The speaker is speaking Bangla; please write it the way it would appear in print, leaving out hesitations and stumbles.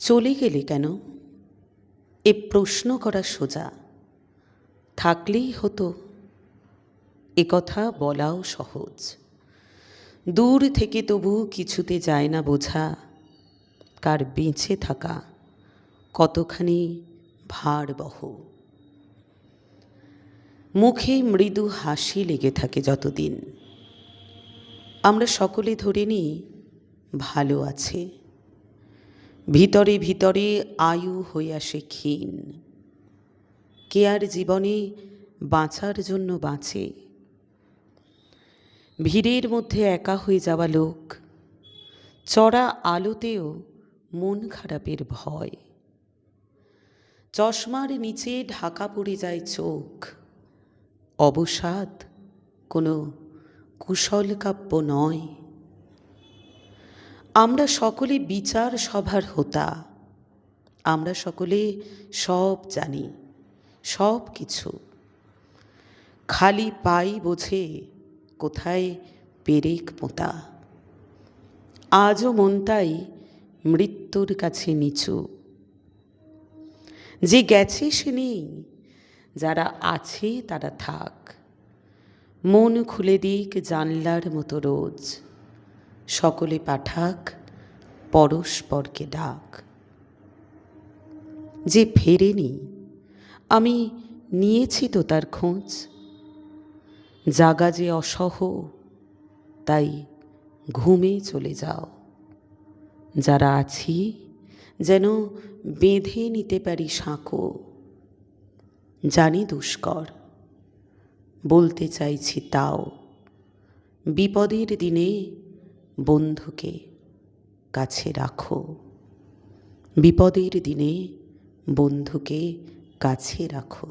চলে গেলে কেন, এ প্রশ্ন করা সোজা। থাকলেই হতো, এ কথা বলাও সহজ। দূর থেকে তবু কিছুতে যায় না বোঝা, কার বেঁচে থাকা কতখানি ভারবহ। মুখে মৃদু হাসি লেগে থাকে যতদিন, আমরা সকলে ধরে নিই ভালো আছে। ভিতরে ভিতরে আয়ু হয়ে আসে ক্ষীণ। কে আর জীবনে বাঁচার জন্য বাঁচে? ভিড়ের মধ্যে একা হয়ে যাওয়া লোক, চড়া আলোতেও মন খারাপের ভয়। চশমার নিচে ঢাকা পড়ে যায় চোখ, অবসাদ কোনো কুশল কাব্য নয়। আমরা সকলে বিচার সভার হোতা, আমরা সকলে সব জানি, সব কিছু। খালি পাই বোঝে কোথায় পেরেক পোঁতা। আজও মনটাই মৃত্যুর কাছে নিচু। যে গেছে সে নেই, যারা আছে তারা থাক। মন খুলে দিক জানলার মতো রোজ, সকলে পাঠাক পরস্পরকে ডাক। যে ফেরেনি, আমি নিয়েছি তো তার খোঁজ। জাগা যে অসহ, তাই ঘুমে চলে যাও। যারা আছি যেন বেঁধে নিতে পারি সাঁকো। জানি দুষ্কর, বলতে চাইছি তাও, বিপদের দিনে বন্ধুকে কাছে রাখো। বিপদের দিনে বন্ধুকে কাছে রাখো।